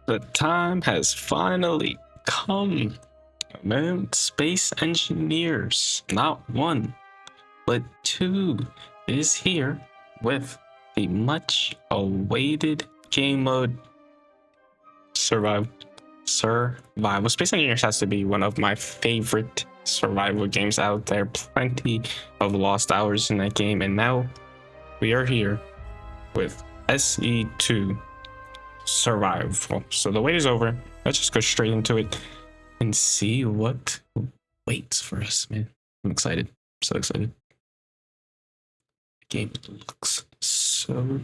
The time has finally come, man. Space engineers, not one, but two, is here with the much awaited game mode survival. Space Engineers has to be one of my favorite survival games out there. Plenty of lost hours in that game, and now we are here with SE2 Survival. So the wait is over. Let's just go straight into it and see what waits for us, man. I'm excited. So excited. The game looks so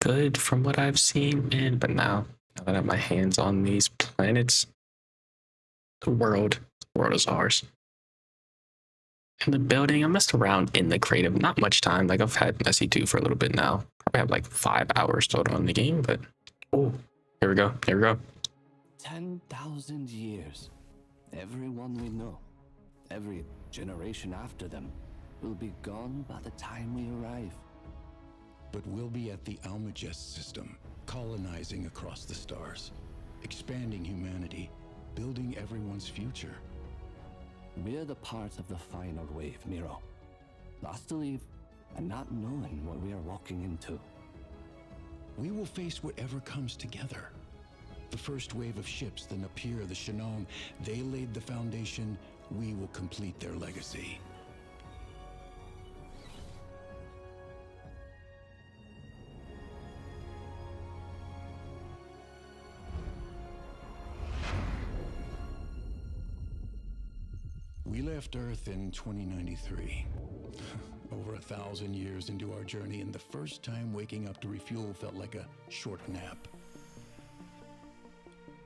good from what I've seen, man. But now that I have my hands on these planets, the world is ours. In the building, I messed around in the creative. Not much time. Like I've had SE2 for a little bit now. Probably have like 5 hours total in the game, but oh, here we go. 10,000 years. Everyone we know, every generation after them, will be gone by the time we arrive. But we'll be at the Almagest system, colonizing across the stars, expanding humanity, building everyone's future. We're the part of the final wave, Miro. Last to leave, and not knowing what we are walking into. We will face whatever comes together. The first wave of ships, the Napier, the Shanong, they laid the foundation. We will complete their legacy. We left Earth in 2093. Over 1,000 years into our journey, and the first time waking up to refuel felt like a short nap.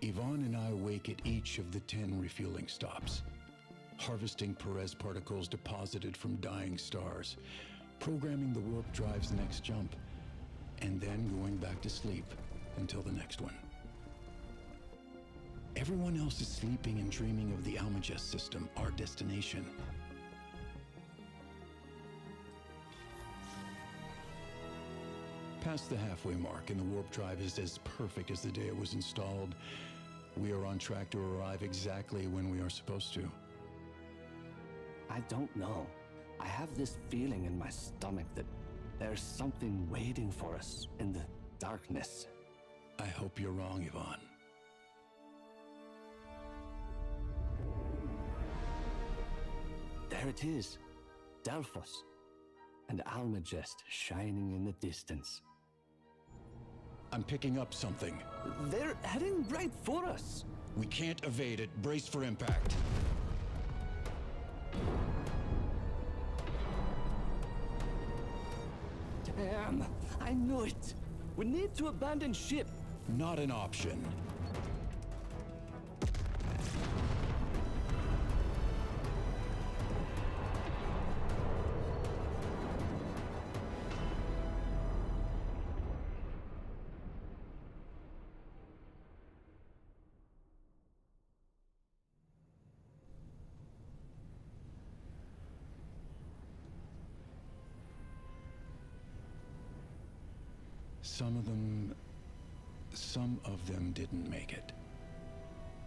Ivan and I wake at each of the 10 refueling stops, harvesting Perez particles deposited from dying stars, programming the warp drive's next jump, and then going back to sleep until the next one. Everyone else is sleeping and dreaming of the Almagest system, our destination. Past the halfway mark, and the warp drive is as perfect as the day it was installed. We are on track to arrive exactly when we are supposed to. I don't know. I have this feeling in my stomach that there's something waiting for us in the darkness. I hope you're wrong, Ivan. There it is, Delphos, and Almagest shining in the distance. I'm picking up something. They're heading right for us. We can't evade it. Brace for impact. Damn, I knew it. We need to abandon ship. Not an option. Some of them didn't make it.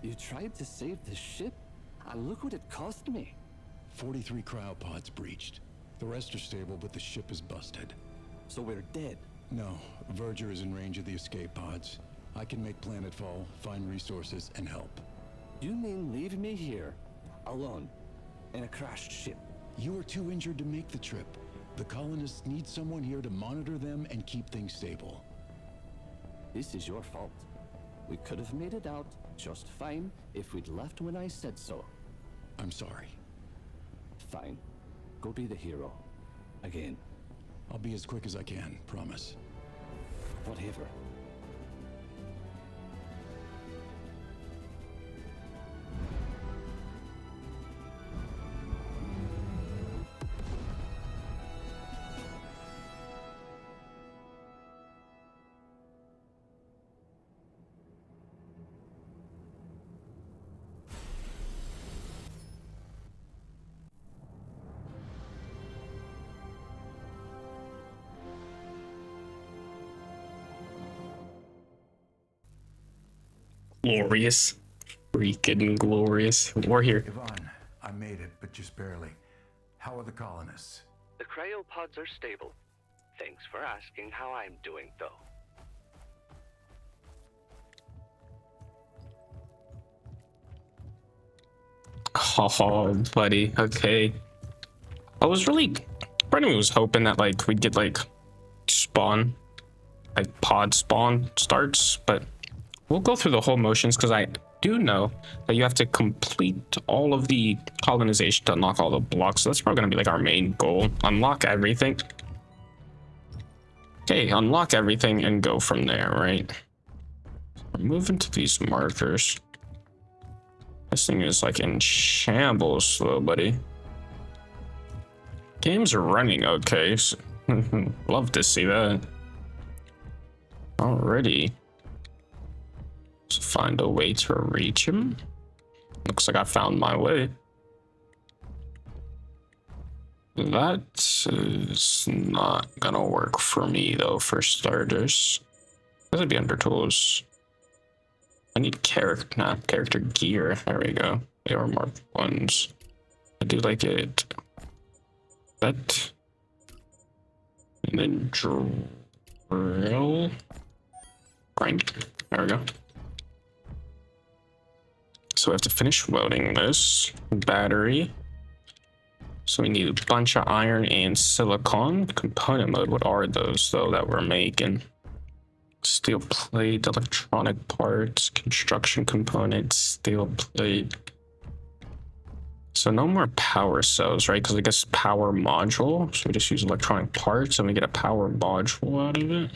You tried to save the ship, and look what it cost me. 43 cryopods breached. The rest are stable, but the ship is busted. So we're dead? No, Verger is in range of the escape pods. I can make planetfall, find resources, and help. You mean leave me here, alone, in a crashed ship? You are too injured to make the trip. The colonists need someone here to monitor them and keep things stable. This is your fault. We could have made it out just fine if we'd left when I said so. I'm sorry. Fine. Go be the hero. Again. I'll be as quick as I can, promise. Whatever. Glorious. Freaking glorious. We're here. Ivan, I made it, but just barely. How are the colonists? The cryopods are stable. Thanks for asking how I'm doing, though. Oh, buddy. Okay. I was really, part of me was hoping that like we'd get like spawn, like pod spawn starts, but we'll go through the whole motions because I do know that you have to complete all of the colonization to unlock all the blocks. So that's probably gonna be like our main goal. Unlock everything. Okay, unlock everything and go from there, right? We're moving to these markers. This thing is like in shambles, slow, buddy. Games are running okay. So love to see that. Alrighty. Let's find a way to reach him. Looks like I found my way. That is not gonna work for me though, for starters. This would be under tools. I need character gear. There we go. They are marked ones. I do like it. That. And then drill. Grind. There we go. So we have to finish welding this battery. So we need a bunch of iron and silicon. Component mode. What are those though that we're making? Steel plate, electronic parts, construction components, steel plate. So no more power cells, right? Because I guess power module. So we just use electronic parts and we get a power module out of it.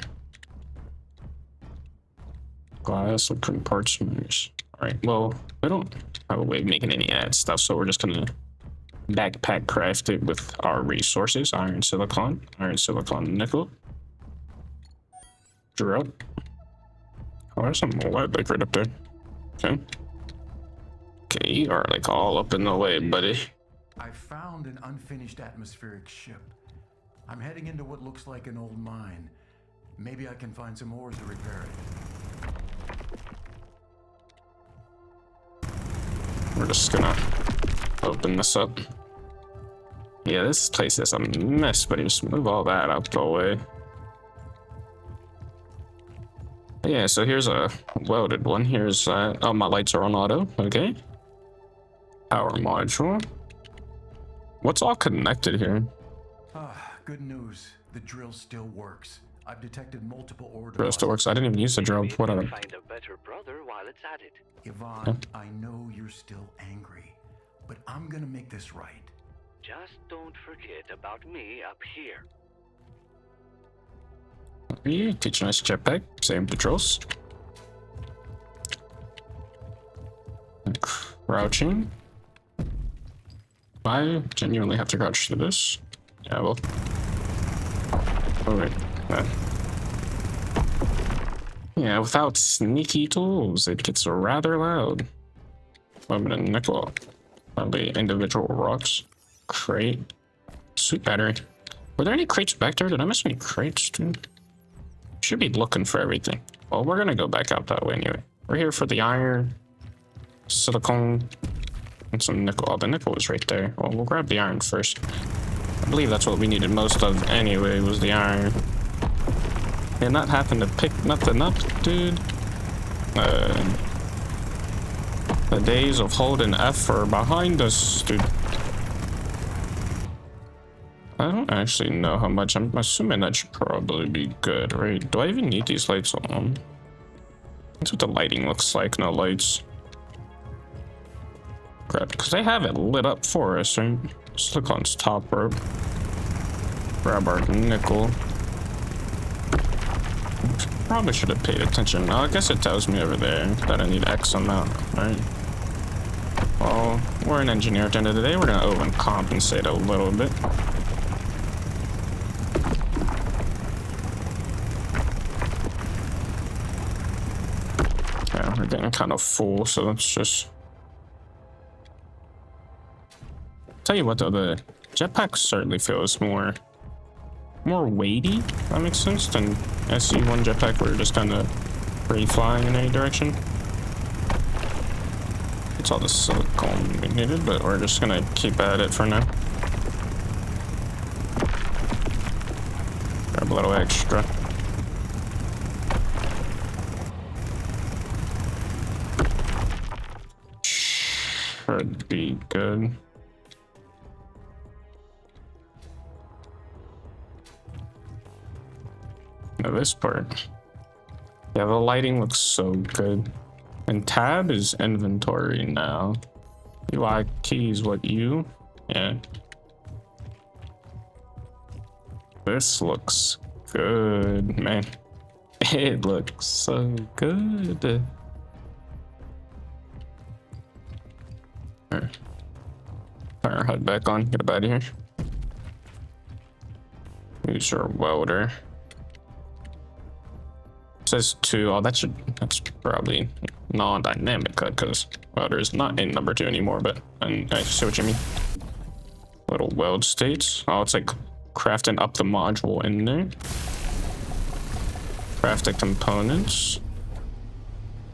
Glass, electronic parts. All right. Well, we don't have a way of making any ad stuff, so we're just gonna backpack craft it with our resources: iron, silicon, nickel. Drill. Oh, there's some lead like right up there. Okay. Okay, you are like all up in the way, buddy. I found an unfinished atmospheric ship. I'm heading into what looks like an old mine. Maybe I can find some ores to repair it. We're just gonna open this up. Yeah, this place is a mess, but just move all that out the way. Yeah, so here's a welded one. Here's oh, my lights are on auto. Okay. Power module. What's all connected here? Ah, good news. The drill still works. I've detected multiple ore Drill still works. I didn't even use the drill. What a... Find a better brother while it's at it. Ivan, I know you're still angry, but I'm gonna make this right. Just don't forget about me up here. You teaching us jetpack, same patrols. Crouching. I genuinely have to crouch through this. Yeah, well. Oh wait. Yeah, without sneaky tools, it gets rather loud. Weapon and nickel. Probably individual rocks. Crate. Suit battery. Were there any crates back there? Did I miss any crates, dude? Should be looking for everything. Well, we're gonna go back out that way anyway. We're here for the iron, silicone, and some nickel. Oh, the nickel was right there. Well, we'll grab the iron first. I believe that's what we needed most of anyway, was the iron. And not having to pick nothing up, dude. The days of holding F are behind us, dude. I don't actually know how much. I'm assuming that should probably be good, right? Do I even need these lights on? That's what the lighting looks like. No lights. Crap, because they have it lit up for us, right? Silicon's top rope. Grab our nickel. Probably should have paid attention. Oh, I guess it tells me over there that I need X amount, right? Well, we're an engineer at the end of the day. We're gonna overcompensate a little bit. Yeah, we're getting kind of full, so let's just... Tell you what though, the jetpack certainly feels more weighty, if that makes sense, than SC1 jetpack where you're just kind of free flying in any direction. It's all the silicone we needed, but we're just gonna keep at it for now. Grab a little extra. Should be good. Now this part. Yeah, the lighting looks so good. And tab is inventory now. UI keys, what you? Yeah. This looks good, man. It looks so good. Turn our HUD back on. Get up out of here. Use your welder. It says 2. Oh, that's probably non-dynamic HUD because welder is not in number 2 anymore. But I see what you mean. Little weld states. Oh, it's like crafting up the module in there. Craft the components.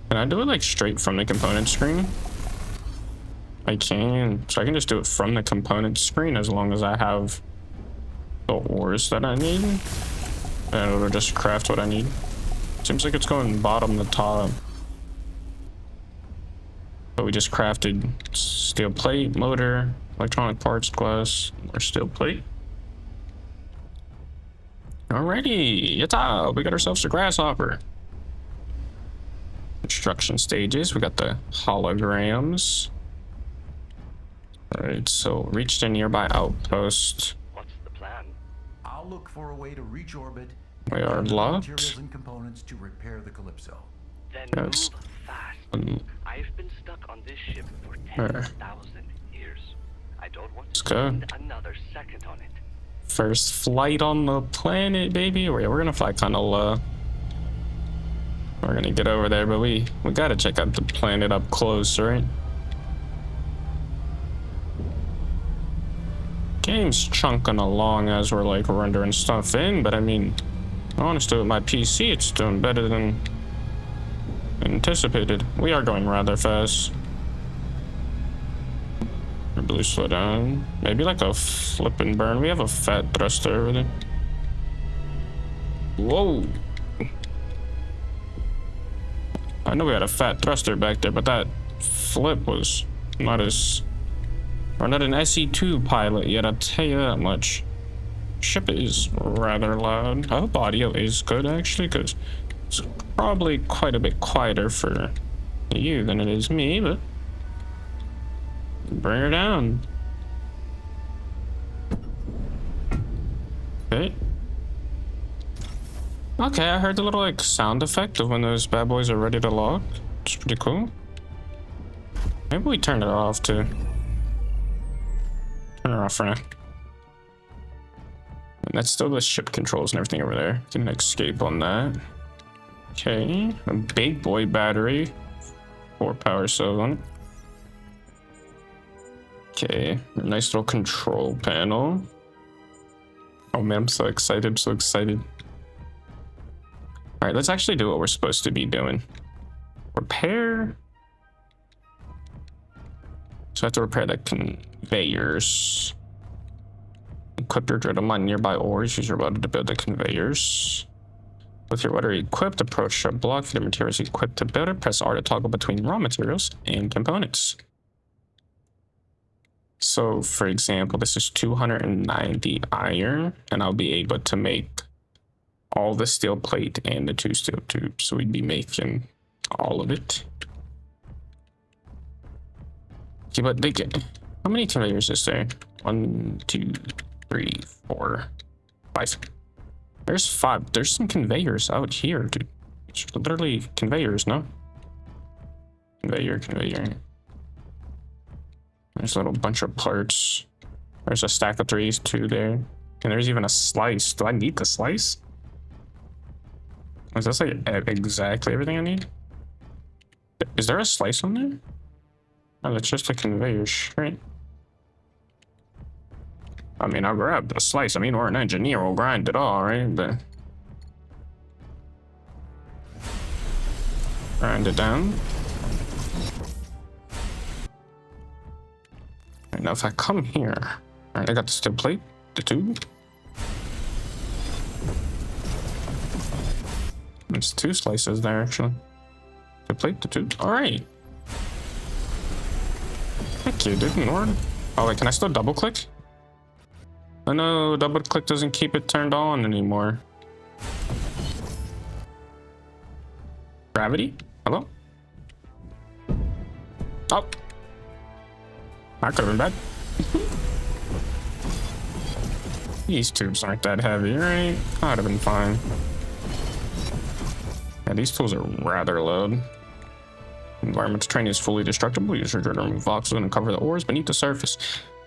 Can I do it like straight from the component screen? I can. So I can just do it from the component screen as long as I have the ores that I need. And it'll just craft what I need. Seems like it's going bottom to top. But we just crafted steel plate, motor, electronic parts, glass, or steel plate. Alrighty, yata, we got ourselves a grasshopper. Construction stages, we got the holograms. Alright, so reach the nearby outpost. What's the plan? I'll look for a way to reach orbit. We are and locked. Materials and components to repair the Calypso. Then Yes. move fast. I've been stuck on this ship for 10,000 years. I don't want to Let's go. spend another second on it. First flight on the planet, baby. We're gonna fly kind of low. We're gonna get over there, but we gotta check out the planet up close, right? Game's chunking along as we're like rendering stuff in, but I mean, honestly, with my PC, it's doing better than anticipated. We are going rather fast. Blue slow down. Maybe like a flip and burn. We have a fat thruster over there. Whoa. I know we had a fat thruster back there, but that flip was not as... We're not an SE2 pilot yet, I'll tell you that much. Ship is rather loud. I hope audio is good, actually, because it's probably quite a bit quieter for you than it is me, but... Bring her down. Okay. Okay, I heard the little like sound effect of when those bad boys are ready to lock. It's pretty cool. Maybe we turn it off too. Turn it off for now. And that's still the ship controls and everything over there. Can escape on that. Okay, a big boy battery. 4 power cells on it. Okay, a nice little control panel. Oh man, I'm so excited, so excited. All right, let's actually do what we're supposed to be doing. Repair. So I have to repair the conveyors. Equip your drill to mine nearby ores. Use your welder to build the conveyors. With your welder equipped, approach a block for the materials equipped to build it. Press R to toggle between raw materials and components. So, for example, this is 290 iron, and I'll be able to make all the steel plate and the 2 steel tubes. So we'd be making all of it. Okay, but they get... How many conveyors is there? 1, 2, 3, 4, 5. There's 5. There's some conveyors out here, dude. It's literally conveyors, no? Conveyor. There's a little bunch of parts. There's a stack of 3s, 2 there. And there's even a slice. Do I need the slice? Is this like exactly everything I need? Is there a slice on there? Oh, that's just a conveyor, right? I mean, I'll grab the slice. I mean, we're an engineer. We'll grind it all, right? But... Grind it down. now if I come here, all right, I got the steel plate, the tube. There's 2 slices there actually. The plate, the tube. All right. Thank you, dude. Lord. Oh wait, can I still double click? Oh no, double click doesn't keep it turned on anymore. Gravity? Hello? Oh. That could have been bad. These tubes aren't that heavy, right? That would have been fine. Yeah, these tools are rather low. Environmental training is fully destructible. Use your drill to remove voxel and cover the ores beneath the surface.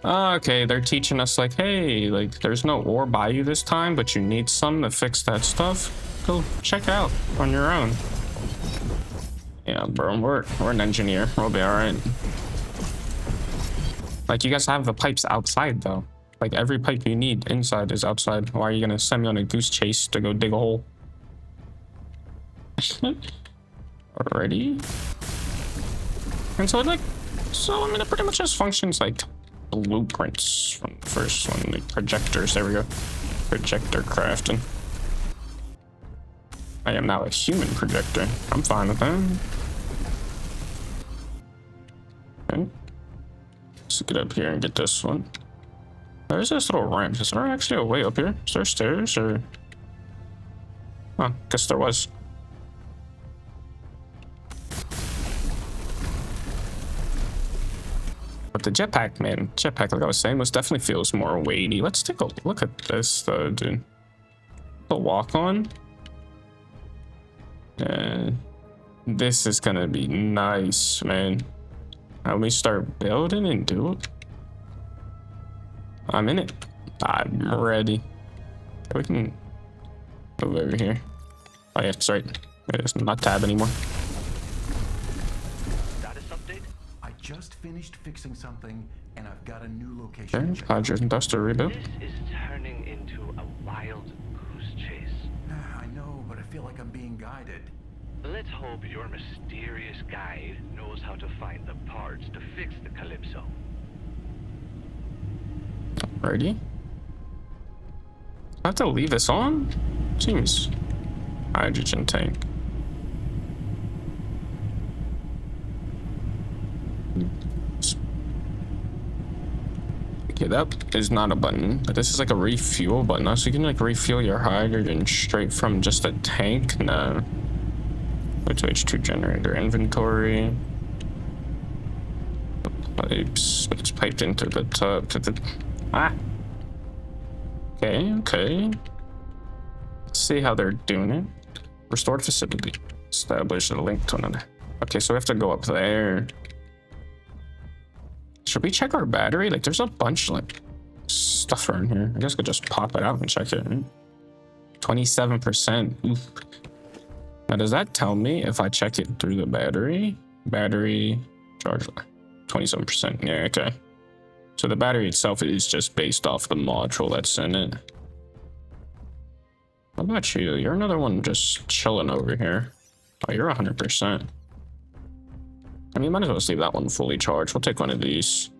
Okay, they're teaching us like, hey, like there's no ore by you this time, but you need some to fix that stuff. Go check it out on your own. Yeah, bro, we're an engineer. We'll be all right. Like, you guys have the pipes outside though. Like every pipe you need inside is outside. Why are you gonna send me on a goose chase to go dig a hole? Alrighty. And so like, so I mean, it pretty much just functions like blueprints from the first one, like projectors. There we go. Projector crafting. I am now a human projector. I'm fine with that. Okay. Let's get up here and get this one. There's this little ramp. Is there actually a way up here? Is there stairs or? Oh, guess there was. But the jetpack, man, jetpack, like I was saying, most definitely feels more weighty. Let's take a look at this, though, dude. The walk on. This is gonna be nice, man. Let me start building and do it. I'm in it. I'm ready. We can move over here. Oh yeah, that's right. It's not tab anymore. Status update? I just finished fixing something, and I've got a new location. Okay, Hodger's industrial rebuild. This is turning into a wild goose chase. I know, but I feel like I'm being guided. Let's hope your mysterious guide knows how to find the parts to fix the Calypso. Alrighty. I have to leave this on? Seems. Hydrogen tank. Okay, that is not a button, but this is like a refuel button. So you can like refuel your hydrogen straight from just a tank? No. Go to H2 generator inventory. Pipes. It's piped into the tub. Ah. Okay, okay. Let's see how they're doing it. Restored facility. Establish a link to another. Okay, so we have to go up there. Should we check our battery? Like, there's a bunch of like stuff around here. I guess we'll just pop it out and check it. Right? 27%. Oof. Now, does that tell me if I check it through the battery? Battery charge 27%. Yeah, okay. So the battery itself is just based off the module that's in it. How about you? You're another one just chilling over here. Oh, you're 100%. I mean, might as well just leave that one fully charged. We'll take one of these.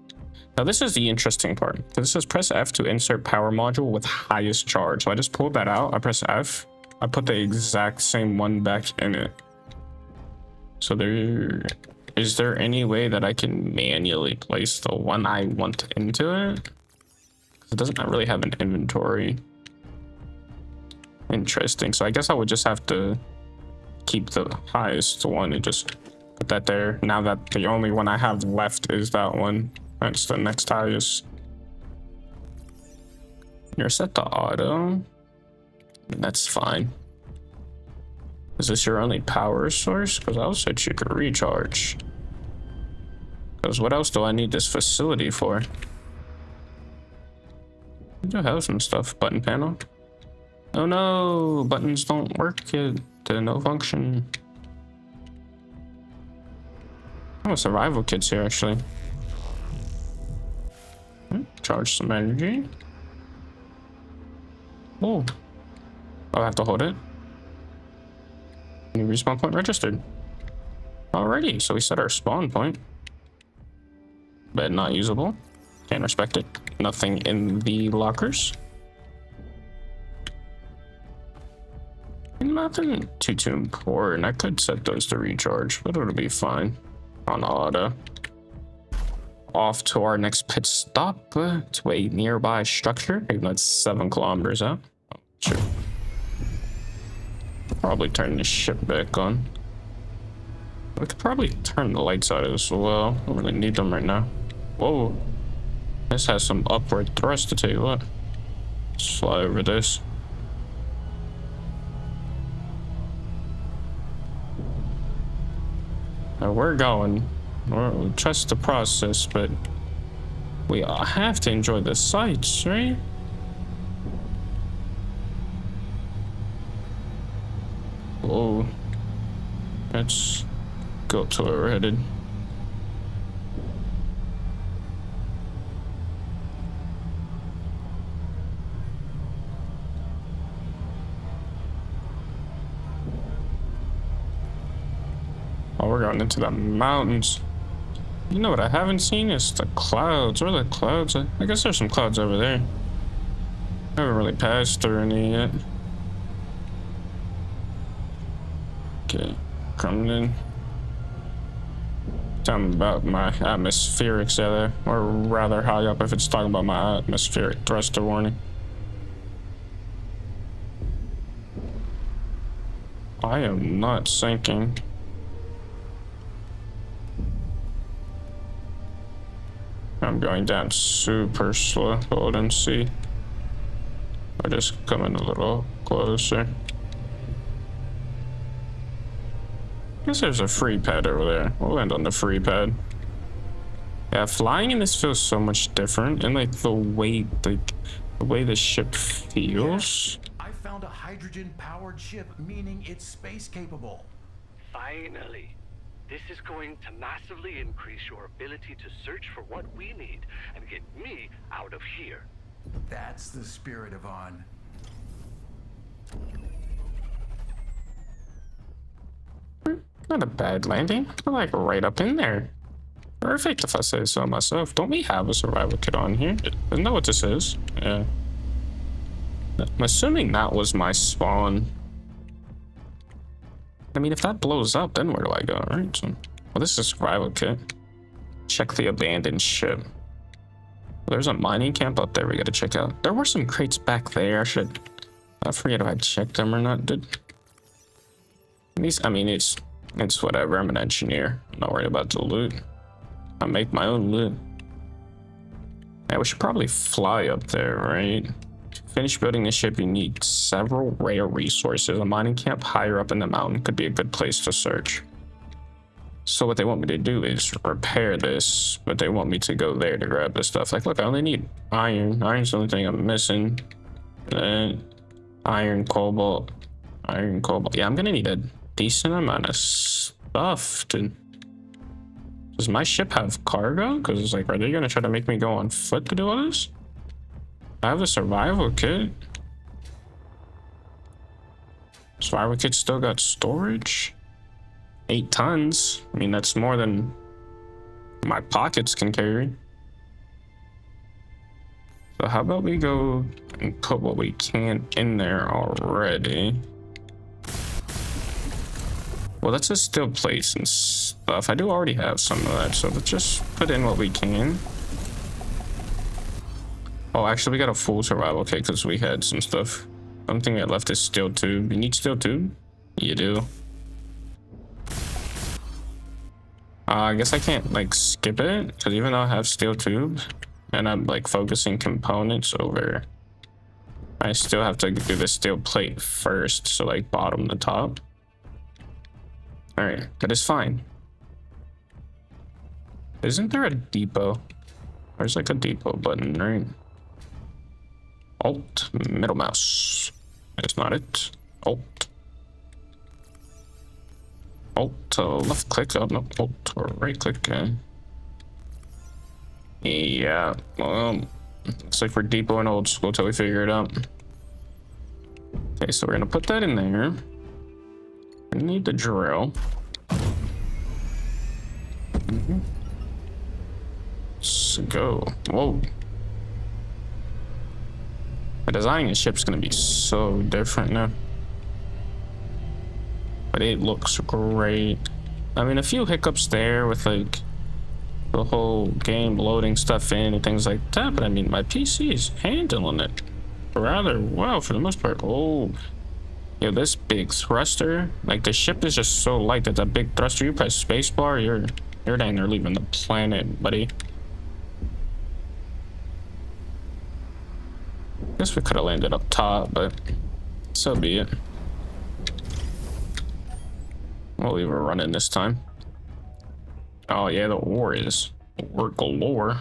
Now, this is the interesting part. This says press F to insert power module with highest charge. So I just pulled that out. I press F. I put the exact same one back in it. So is there any way that I can manually place the one I want into it? It doesn't really have an inventory. Interesting. So I guess I would just have to keep the highest one and just put that there. Now that the only one I have left is that one. That's the next highest. You're set to auto. That's fine. Is this your only power source? Because I also said you could recharge. Because what else do I need this facility for? I do have some stuff. Button panel. Oh no, buttons don't work yet. They're no function. Oh, survival kits here actually. Charge some energy. Oh. I have to hold it. New respawn point registered. Alrighty, so we set our spawn point. But not usable. Can't respect it. Nothing in the lockers. Nothing too important. I could set those to recharge, but it'll be fine on auto. Off to our next pit stop to a nearby structure, even though it's 7 kilometers out. Oh, sure. Probably turn the ship back on. We could probably turn the lights out as well. I don't really need them right now. Whoa. This has some upward thrust, to tell you what. Let's fly over this. Now we're going. We'll trust the process, but we have to enjoy the sights, right? Whoa. Let's go to where we're headed. Oh, we're going into the mountains. You know what I haven't seen is the clouds. Where are the clouds? I guess there's some clouds over there. I haven't really passed through any yet. Okay, coming in. Tell me about my atmospherics there, or rather high up if it's talking about my atmospheric thruster warning. I am not sinking. I'm going down super slow. Hold and see. Or just coming a little closer. I guess there's a free pad over there. We'll land on the free pad. Yeah, flying in this feels so much different, and like the way the ship feels. I found a hydrogen-powered ship, meaning it's space capable. Finally. This is going to massively increase your ability to search for what we need and get me out of here. That's the spirit, Ivan. Not a bad landing. I'm like right up in there. Perfect if I say so myself. Don't we have a survival kit on here? Isn't that what this is? Yeah. I'm assuming that was my spawn. I mean, if that blows up, then where do I go, right? So, well, this is a survival kit. Check the abandoned ship. Well, there's a mining camp up there we gotta check out. There were some crates back there. I forget if I checked them or not. I mean, it's whatever. I'm an engineer. I'm not worried about the loot. I make my own loot. Yeah, we should probably fly up there, right? To finish building the ship, you need several rare resources. A mining camp higher up in the mountain could be a good place to search. So what they want me to do is repair this, but they want me to go there to grab this stuff. Like, look, I only need iron. Iron's the only thing I'm missing. Iron, cobalt. Yeah, I'm gonna need a decent amount of stuff to... Does my ship have cargo? Because it's like, are they gonna try to make me go on foot to do all this? I have a survival kit. Survival kit still got storage. 8 tons. I mean, that's more than my pockets can carry. So how about we go and put what we can in there already. Well, that's just steel plates and stuff. I do already have some of that, so let's just put in what we can. Oh, actually, we got a full survival kit because we had some stuff. One thing that left is steel tube. You need steel tube? You do. I guess I can't like skip it because even though I have steel tube and I'm like focusing components over, I still have to do the steel plate first. So like bottom to top. All right, that is fine. Isn't there a depot? There's like a depot button, right? Alt, middle mouse. That's not it. Alt. Alt, left click. Oh, no, Alt or right click. Yeah, looks like we're depot and old school till we figure it out. Okay, so we're gonna put that in there. We need the drill. Let's go. Whoa. The design of the ship's gonna be so different now. But it looks great. I mean, a few hiccups there with like the whole game loading stuff in and things like that, but I mean, my PC is handling it rather well for the most part. Oh, yo, this big thruster, like the ship is just so light that big thruster, you press spacebar, you're dang near leaving the planet, buddy. Guess we could have landed up top, but so be it. We'll leave her running this time. Oh yeah, the ore galore.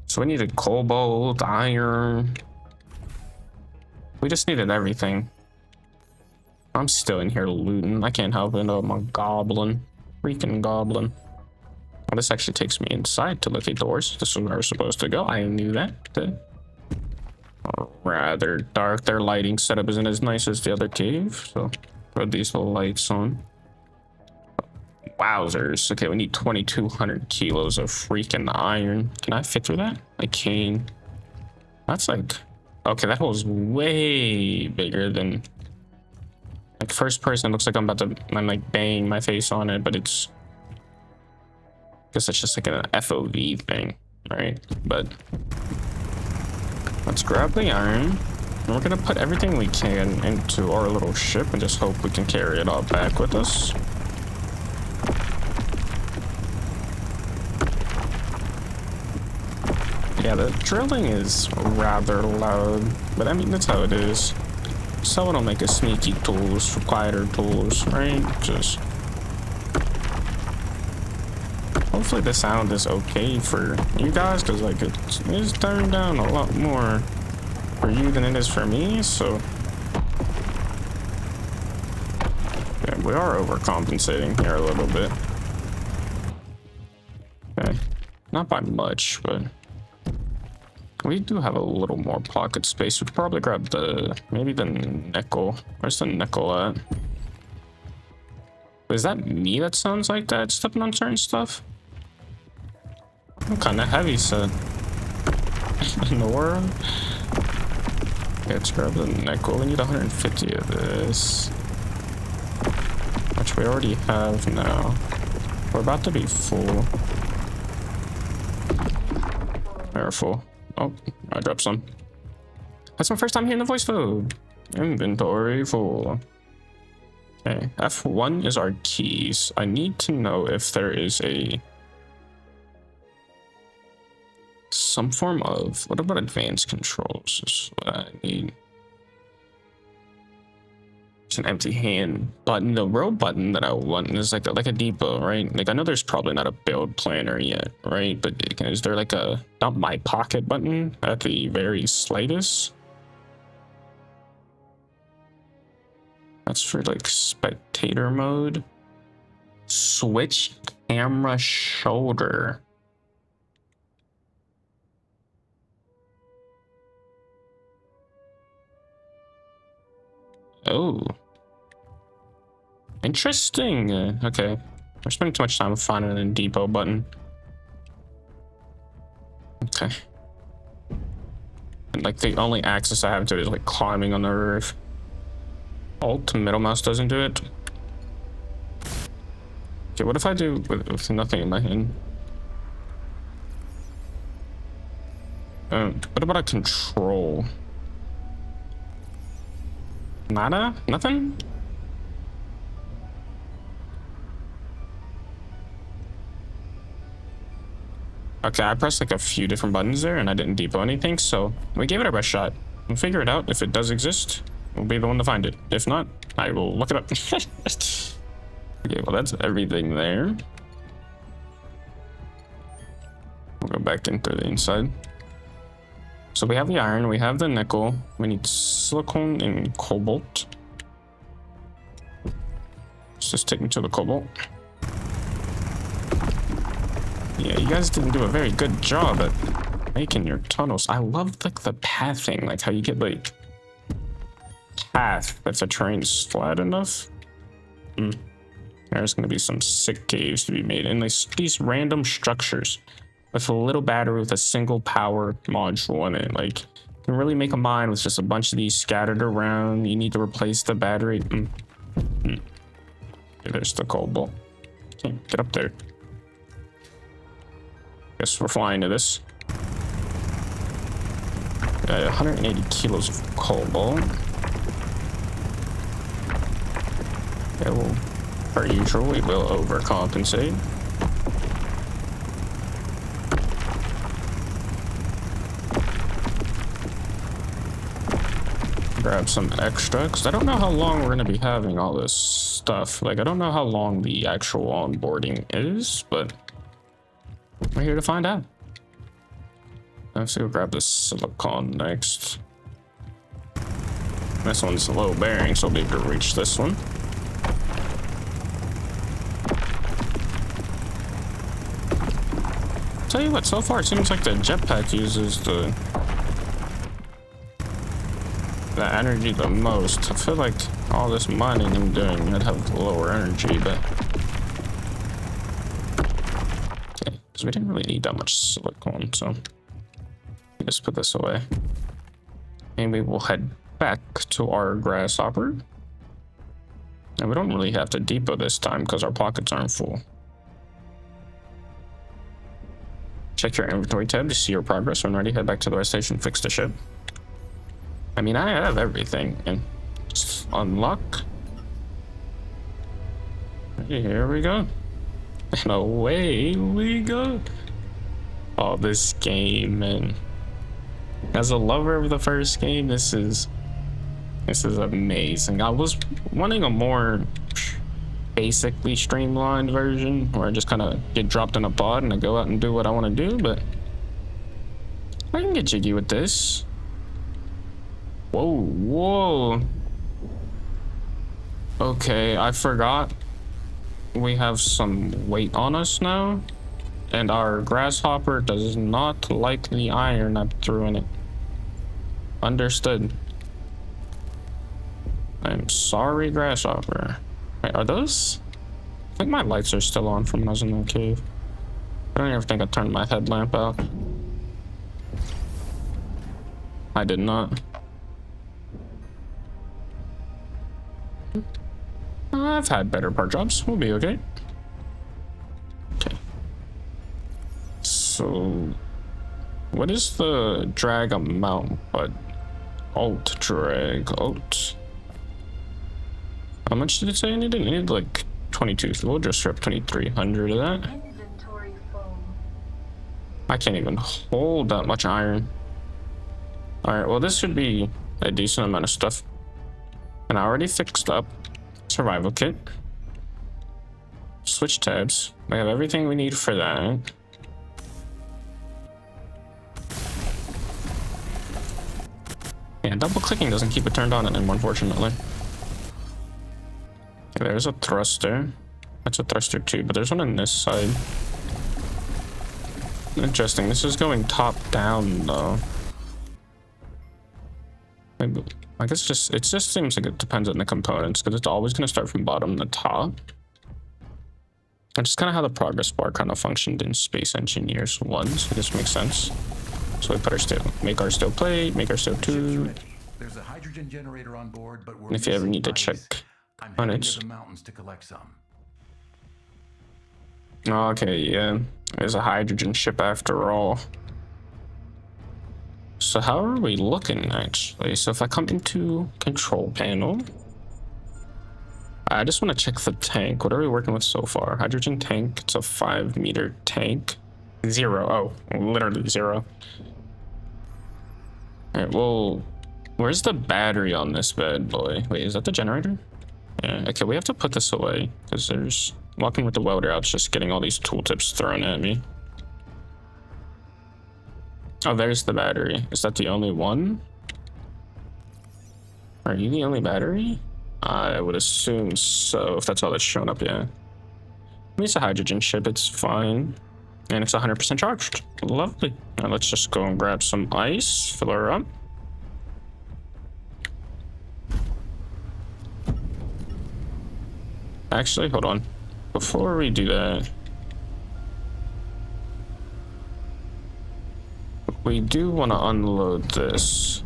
So we needed cobalt, iron. We just needed everything. I'm still in here looting. I can't help it. I'm a goblin. Freaking goblin. Well, this actually takes me inside to locate doors. This is where we're supposed to go. I knew that. Rather dark. Their lighting setup isn't as nice as the other cave, so put these little lights on. Wowzers. Okay, we need 2,200 kilos of freaking iron. Can I fit through that? I can. That's like... Okay, that hole's way bigger than... Like, first person, looks like I'm like banging my face on it, but it's... I guess it's just like an FOV thing, right? But... Let's grab the iron. And we're gonna put everything we can into our little ship and just hope we can carry it all back with us. Yeah, the drilling is rather loud, but I mean, that's how it is. Someone will make a sneaky tools for quieter tools, right? Just... Hopefully the sound is okay for you guys, because like it's turned down a lot more for you than it is for me, so... Yeah, we are overcompensating here a little bit. Okay, not by much, but... We do have a little more pocket space. We could probably grab maybe the nickel. Where's the nickel at? Is that me that sounds like that stepping on certain stuff? I'm kind of heavy set in the world. Okay, let's grab the nickel. We need 150 of this, which we already have now. We're about to be full. We're full. Oh, I dropped some. That's my first time hearing the voice though. Inventory full. Okay, F1 is our keys. I need to know if there is some form of, what about advanced controls? This is what I need. It's an empty hand button. The real button that I want is like a depot, right? Like I know there's probably not a build planner yet, right? But is there like a not my pocket button at the very slightest? That's for like spectator mode. Switch camera shoulder. Oh. Interesting. Okay. We're spending too much time finding a depot button. Okay. And like the only access I have to it is like climbing on the roof. Alt middle mouse doesn't do it. Okay, what if I do with nothing in my hand? What about a control? Nada? Nothing? Okay, I pressed like a few different buttons there and I didn't depot anything, so we gave it our best shot. We'll figure it out. If it does exist, we'll be the one to find it. If not, I will look it up. Okay, well that's everything there. We'll go back in through the inside. So we have the iron, we have the nickel, we need silicone and cobalt. Let's just take me to the cobalt. Yeah, you guys didn't do a very good job at making your tunnels. I love like the pathing, like how you get like path if the terrain's flat enough. There's gonna be some sick caves to be made, and these random structures with a little battery with a single power module in it. Like, you can really make a mine with just a bunch of these scattered around. You need to replace the battery. Okay, there's the cobalt. Okay, get up there. Guess we're flying to this. 180 kilos of cobalt. Yeah, well, per usual, we will overcompensate. Grab some extra, because I don't know how long we're going to be having all this stuff. Like, I don't know how long the actual onboarding is, but we're here to find out. Let's go grab this silicon next. This one's low bearing, so I'll be able to reach this one. Tell you what, so far it seems like the jetpack uses the energy the most. I feel like all this mining I'm doing would have lower energy, but okay, because we didn't really need that much silicone, so just put this away. Maybe we'll head back to our grasshopper. And we don't really have to depot this time because our pockets aren't full. Check your inventory tab to see your progress. When ready, head back to the rest station, fix the ship. I mean, I have everything, and just unlock. Here we go. And away we go. Oh, this game, man. As a lover of the first game, this is amazing. I was wanting a more basically streamlined version where I just kind of get dropped in a pod and I go out and do what I want to do, but I can get jiggy with this. Whoa. Okay, I forgot we have some weight on us now, and our grasshopper does not like the iron I threw in it. Understood. I'm sorry, grasshopper. Wait, are those? I think my lights are still on from when I was in the cave. I don't even think I turned my headlamp out. I did not. I've had better part jobs. We'll be okay. Okay. So, what is the drag amount? But alt drag, alt. How much did it say I needed? I needed like 22. So we'll just rip 2300 of that. Inventory full. I can't even hold that much iron. Alright, well, this should be a decent amount of stuff. And I already fixed up survival kit. Switch tabs. We have everything we need for that. Yeah, double clicking doesn't keep it turned on anymore, unfortunately. Okay, there's a thruster. That's a thruster too, but there's one on this side. Interesting. This is going top down though. Maybe, I guess it just seems like it depends on the components because it's always going to start from bottom to top. That's just kind of how the progress bar kind of functioned in Space Engineers 1, so this makes sense. So we put our steel, make our steel plate, make our steel tube. There's a hydrogen generator on board, but we're And if you ever need to check I'm on heading it. to the mountains to collect some. Okay, yeah, there's a hydrogen ship after all. So how are we looking actually? So if I come into control panel, I just want to check the tank. What are we working with so far? Hydrogen tank, it's a 5-meter tank. 0, oh, literally 0. All right, well, where's the battery on this bad boy? Wait, is that the generator? Yeah, okay, we have to put this away because there's walking with the welder out, just getting all these tooltips thrown at me. Oh, there's the battery. Is that the only one? Are you the only battery? I would assume so, if that's all that's shown up, yeah. I mean, it's a hydrogen ship, it's fine. And it's 100% charged. Lovely. Now let's just go and grab some ice, fill her up. Actually, hold on. before we do that, we do want to unload this.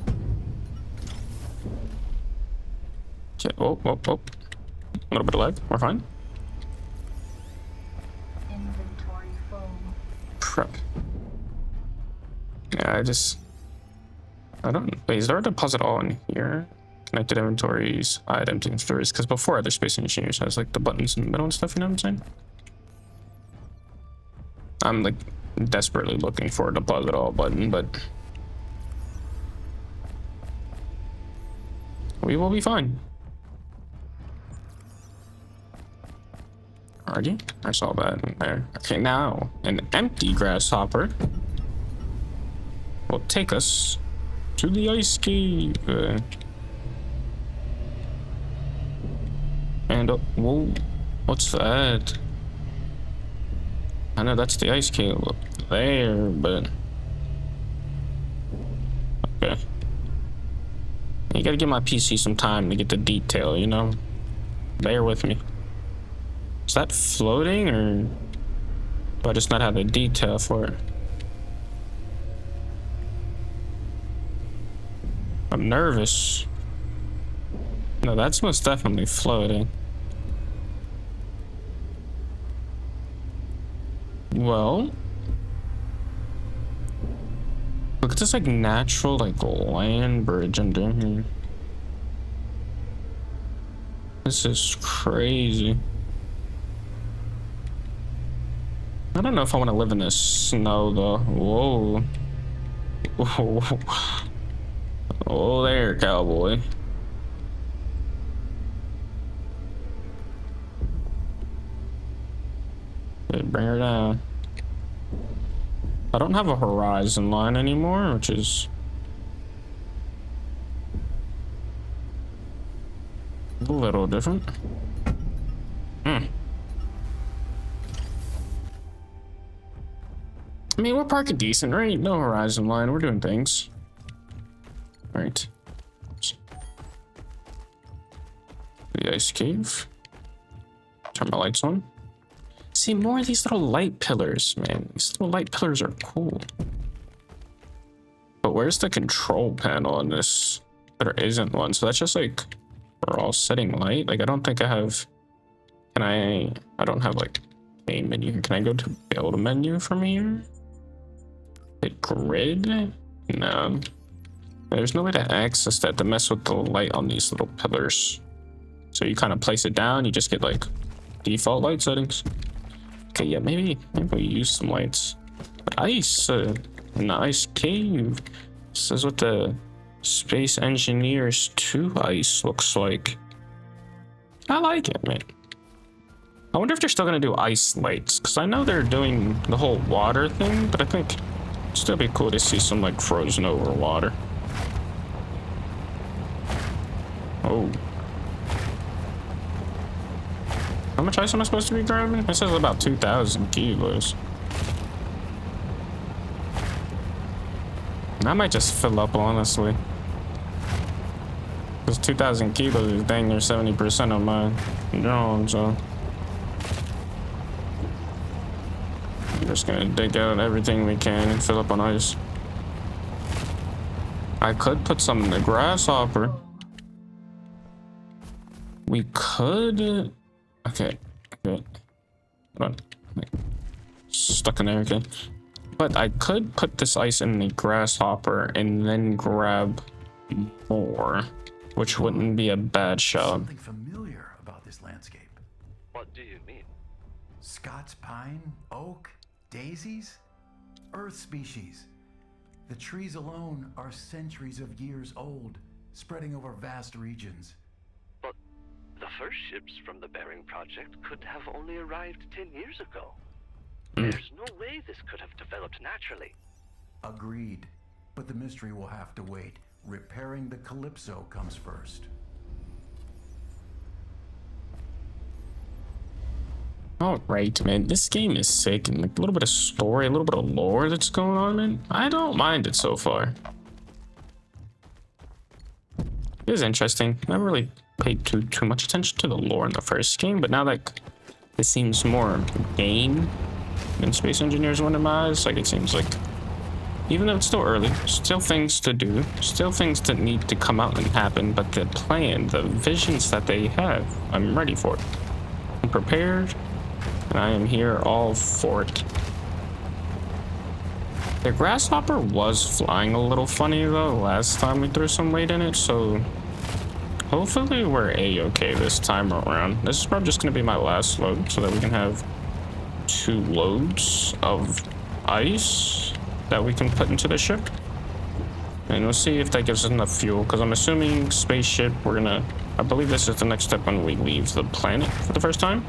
Okay, oh. A little bit of lag, we're fine. Inventory full. Prep. Yeah, I don't, wait, is there a deposit all in here? Connected inventories, items, and stores, because before other Space Engineers has like the buttons in the middle and stuff, you know what I'm saying? I'm like desperately looking for a deposit all button, but we will be fine. Alrighty, I saw that in there. Okay, now an empty grasshopper will take us to the ice cave. And whoa, what's that? I know that's the ice cave up there, but okay. You gotta give my PC some time to get the detail, you know? Bear with me. Is that floating, or do I just not have the detail for it? I'm nervous. No, that's most definitely floating. Well, look at this like natural like land bridge under here. This is crazy. I don't know if I want to live in the snow though. Whoa. Whoa. Oh there, cowboy. Okay, bring her down. I don't have a horizon line anymore, which is a little different. I mean, we're parking decent, right? No horizon line. We're doing things. All right. The ice cave. Turn my lights on. See, more of these little light pillars, man. These little light pillars are cool. But where's the control panel on this? There isn't one. So that's just like, we're all setting light. Like, I don't think I have, I don't have like a menu. Can I go to build menu from here? Hit grid? No. There's no way to access that to mess with the light on these little pillars. So you kind of place it down, you just get like default light settings. Okay, yeah, maybe we use some lights. But ice, in the ice cave. This is what the Space Engineers 2 ice looks like. I like it, man. I wonder if they're still gonna do ice lights, because I know they're doing the whole water thing, but I think it'd still be cool to see some like frozen over water. Oh. How much ice am I supposed to be grabbing? It says about 2,000 kilos. I might just fill up, honestly. Because 2,000 kilos is dang near 70% of my drone, so. I'm just gonna dig out everything we can and fill up on ice. I could put some in the grasshopper. We could. Okay. Hold on. Stuck in there again. But I could put this ice in the grasshopper and then grab more, which wouldn't be a bad shot. Something familiar about this landscape. What do you mean? Scots pine, oak, daisies, earth species. The trees alone are centuries of years old, spreading over vast regions. But the first ships from the Bering Project could have only arrived 10 years ago. There's no way this could have developed naturally. Agreed, but the mystery will have to wait. Repairing the Calypso comes first. All right, man. This game is sick, and like a little bit of story, a little bit of lore that's going on, man. I don't mind it so far. It is interesting. Never really paid too much attention to the lore in the first game, but now that this seems more game than space engineers one in my eyes. Like, it seems like, even though it's still early, still things to do, still things that need to come out and happen, but the plan, the visions that they have, I'm ready for it. I'm prepared, and I am here all for it. The grasshopper was flying a little funny though last time we threw some weight in it, so hopefully we're a-okay this time around. This is probably just going to be my last load so that we can have 2 loads of ice that we can put into the ship. And we'll see if that gives us enough fuel, because I'm assuming spaceship, I believe this is the next step when we leave the planet for the first time,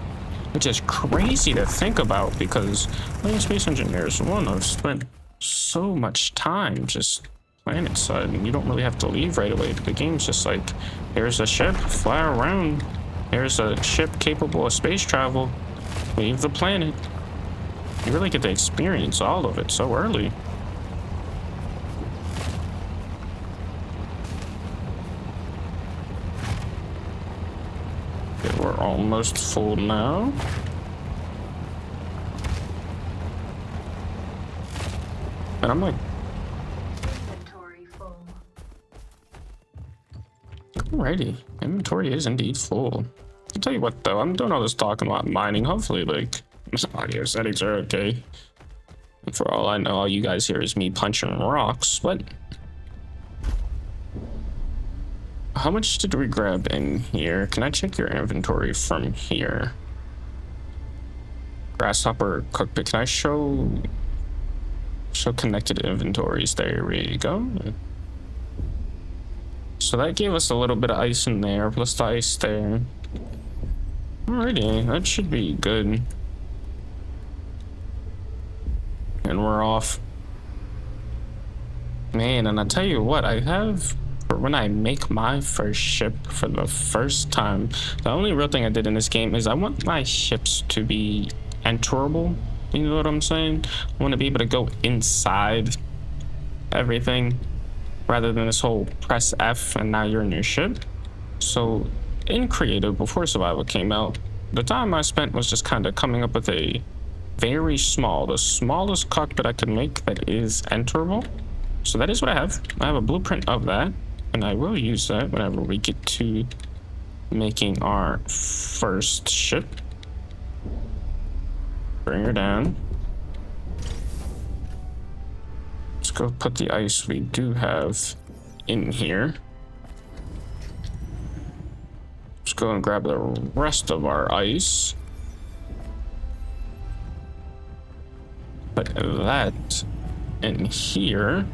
which is crazy to think about because playing space engineers, one, I've spent so much time just planet side, and you don't really have to leave right away. The game's just like, here's a ship, fly around. Here's a ship capable of space travel. Leave the planet. You really get to experience all of it so early. Okay, we're almost full now. And I'm like, Inventory full. alrighty, inventory is indeed full. I'll tell you what though, I'm doing all this talking about mining. Hopefully, like, audio settings are okay. And for all I know, all you guys hear is me punching rocks, but how much did we grab in here? Can I check your inventory from here? Grasshopper cockpit, can I show connected inventories? There we go. So that gave us a little bit of ice in there, plus the ice there. Alrighty, that should be good. And we're off. Man, and I tell you what, I have, for when I make my first ship for the first time, the only real thing I did in this game is I want my ships to be enterable. You know what I'm saying? I want to be able to go inside everything rather than this whole press F and now you're in your ship. So in creative, before survival came out, the time I spent was just kind of coming up with a very small, the smallest cockpit I could make that is enterable. So that is what I have. I have a blueprint of that, and I will use that whenever we get to making our first ship. Bring her down. Let's go put the ice we do have in here. Let's go and grab the rest of our ice. Put that in here.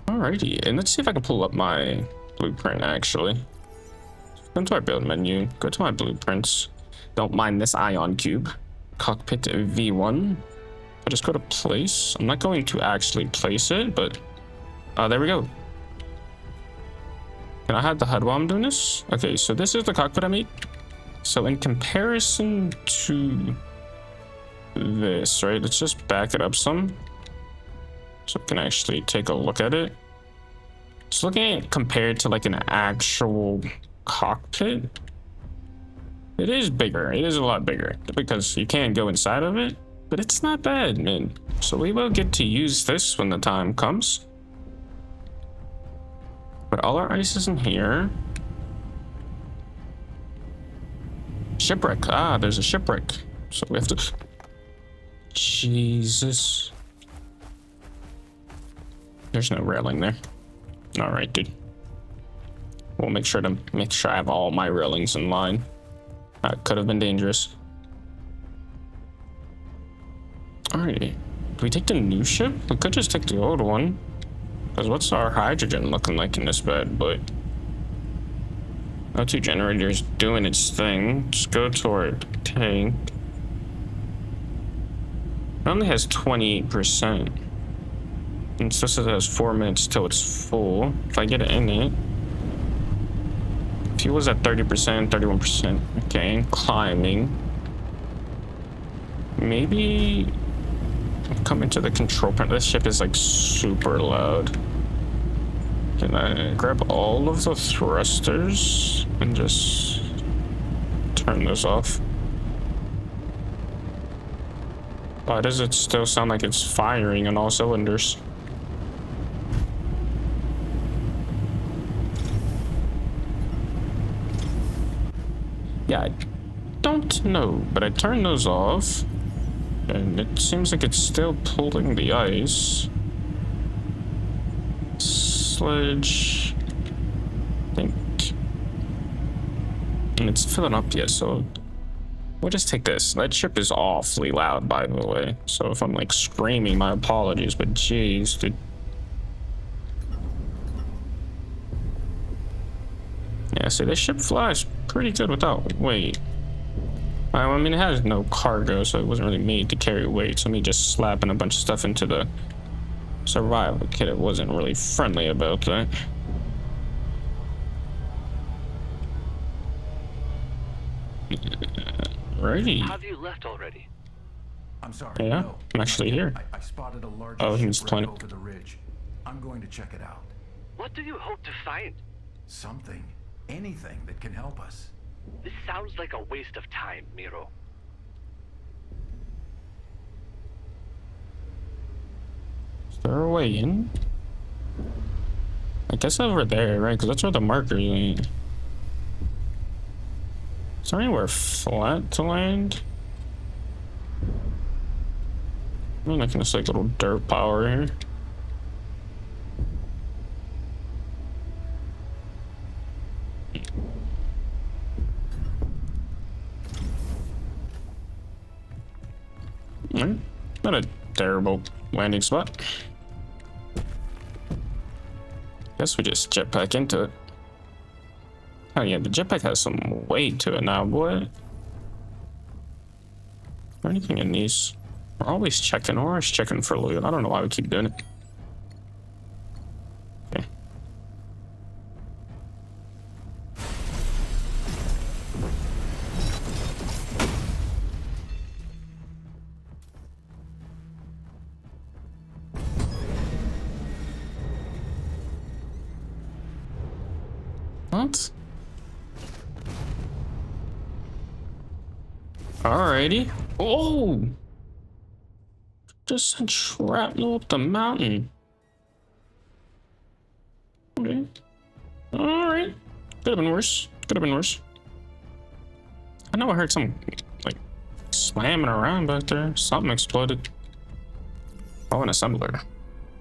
Alrighty, and let's see if I can pull up my blueprint actually. Go to our build menu, go to my blueprints. Don't mind this ion cube. Cockpit V1. I'll just go to place. I'm not going to actually place it, but there we go. Can I hide the HUD while I'm doing this? Okay, so this is the cockpit I made. So in comparison to this, right? Let's just back it up some, so we can actually take a look at it. Just looking at it compared to like an actual cockpit, it is bigger. It is a lot bigger because you can't go inside of it, but it's not bad, man. So we will get to use this when the time comes. But all our ice is in here. Shipwreck. Ah, there's a shipwreck. So we have to... Jesus. There's no railing there. All right, dude. We'll make sure I have all my railings in line. That could have been dangerous. Alrighty. Do we take the new ship? We could just take the old one. Because what's our hydrogen looking like in this bad boy? O2 generator's doing its thing. Just go to our tank. It only has 28%. And so it has 4 minutes till it's full. If I get it in it. Fuel's at 30%, 31%. Okay, and climbing. Maybe come into the control panel. This ship is like super loud. Can I grab all of the thrusters and just turn this off. Why does it still sound like it's firing on all cylinders? Yeah, I don't know, but I turned those off, and it seems like it's still pulling the ice. Sledge, I think, and it's filling up yet, so we'll just take this. That ship is awfully loud, by the way, so if I'm like screaming, my apologies, but jeez, dude. Yeah, see, this ship flies pretty good without weight. I mean, it has no cargo, so it wasn't really made to carry weight, so me just slapping a bunch of stuff into the survival kit, it wasn't really friendly about that. Righty. Have you left already? I'm sorry. Yeah, no, I'm actually not yet. here. I spotted a large Oh, he means shipwreck planet. over the ridge. I'm going to check it out. What do you hope to find? Something, anything that can help us. This sounds like a waste of time, Miro. Is there a way in? I guess over there, right? Because that's where the markers are. Is there anywhere flat to land? I'm making this like little dirt power here. Alright, not a terrible landing spot. Guess we just jetpack into it. Oh yeah, the jetpack has some weight to it now, boy. Is there anything in these? We're always checking for loot. I don't know why we keep doing it. Okay. What? Alrighty. Oh! Just sent shrapnel up the mountain. Okay. Alright. Could have been worse. Could have been worse. I know I heard some, like, slamming around back there. Something exploded. Oh, an assembler.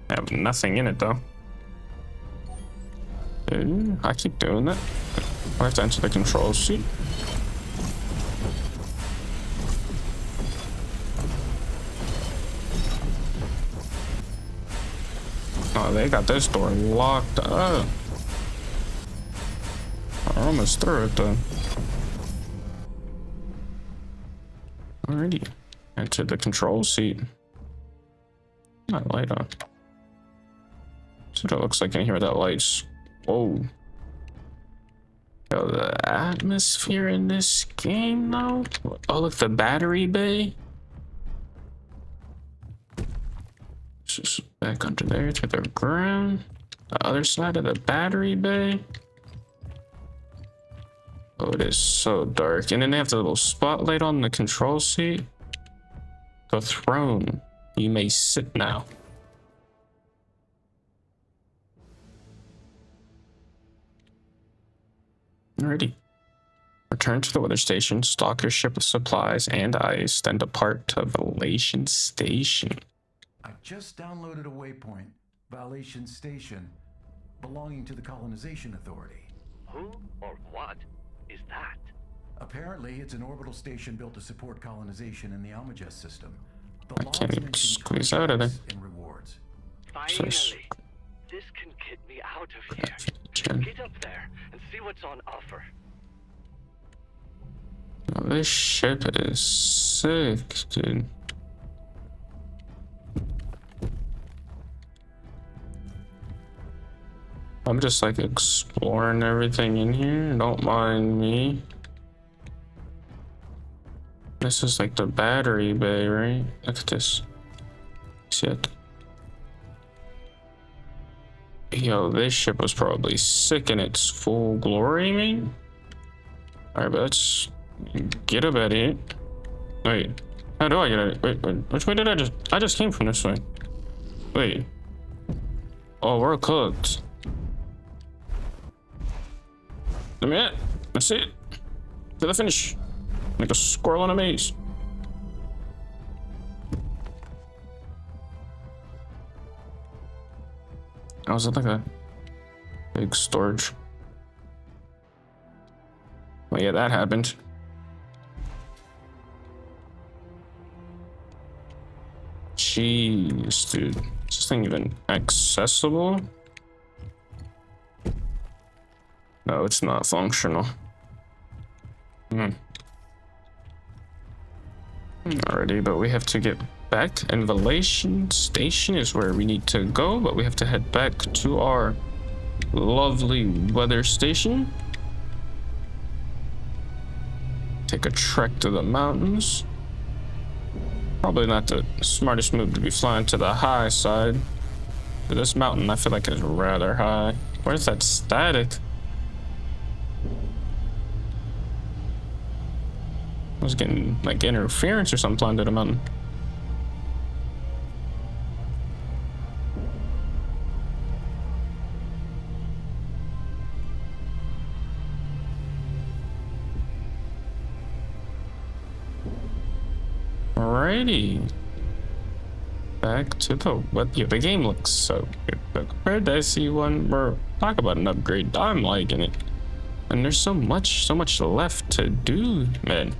I have nothing in it, though. I keep doing that. I have to enter the control suite. Oh, they got this door locked up. I almost threw it though. Alrighty. Enter the control seat. Not light on. That's what it looks like in here. That light's. Whoa. Yo, the atmosphere in this game though. Oh, look, the battery bay. Just back under there to the ground. The other side of the battery bay. Oh, it is so dark. And then they have the little spotlight on the control seat. The throne. You may sit now. Alrighty. Return to the weather station, stock your ship with supplies and ice, then depart to Valation Station. I've just downloaded a waypoint, Valation Station, belonging to the Colonization Authority. Who or what is that? Apparently, it's an orbital station built to support colonization in the Almagest system. The I logs can't even mention squeeze out of there. contracts and rewards. Finally, this can get me out of here. Get up there and see what's on offer. Oh, this ship is sick, dude. I'm just like exploring everything in here. Don't mind me. This is like the battery bay, right? Look at this. See it? Yo, this ship was probably sick in its full glory, man. Alright, but let's Get up at it. Wait, how do I get at it? Wait, which way did I just came from this way. Wait. Oh, we're cooked. Let me at. That's it. To the finish. Like a squirrel in a maze. Oh, is it like a big storage? Well, yeah, that happened. Jeez, dude. Is this thing even accessible? No, it's not functional. Alrighty, but we have to get back. Invalation Station is where we need to go, but we have to head back to our lovely weather station. Take a trek to the mountains. Probably not the smartest move to be flying to the high side. But this mountain, I feel like, is rather high. Where's that static? I was getting like interference or something flying to the mountain. Alrighty. Back to the what? Yeah, the game looks so good. But compared to SC1, we're talk about an upgrade. I'm liking it, and there's so much left to do, man.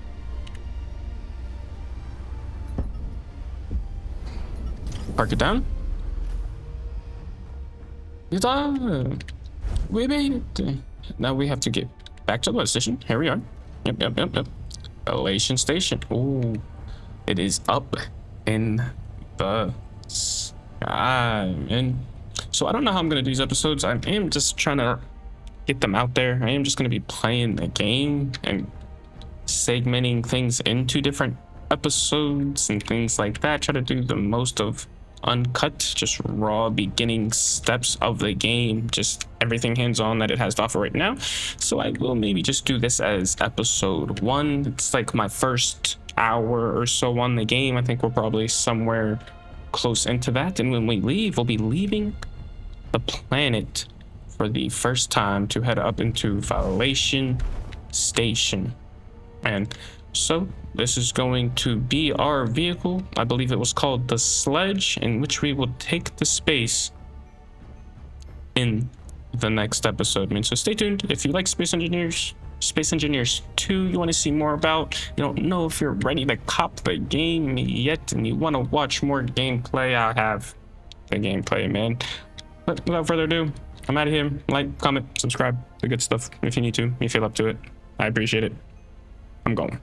Park it down. It's on. We made it. Now we have to get back to the bus station. Here we are. Yep. Elation Station. Ooh. It is up in the sky, man. So I don't know how I'm gonna do these episodes. I am just trying to get them out there. I am just gonna be playing the game and segmenting things into different episodes and things like that. Try to do the most of uncut, just raw beginning steps of the game, just everything hands-on that it has to offer right now. So I will maybe just do this as episode 1. It's like my first hour or so on the game. I think we're probably somewhere close into that, and when we leave, we'll be leaving the planet for the first time to head up into Elation Station. And so this is going to be our vehicle. I believe it was called the Sledge, in which we will take the space in the next episode. I mean, so stay tuned. If you like Space Engineers 2, you want to see more about, you don't know if you're ready to cop the game yet and you want to watch more gameplay, I have the gameplay, man. But without further ado, I'm out of here. Like, comment, subscribe, the good stuff if you need to, if you feel up to it. I appreciate it. I'm going.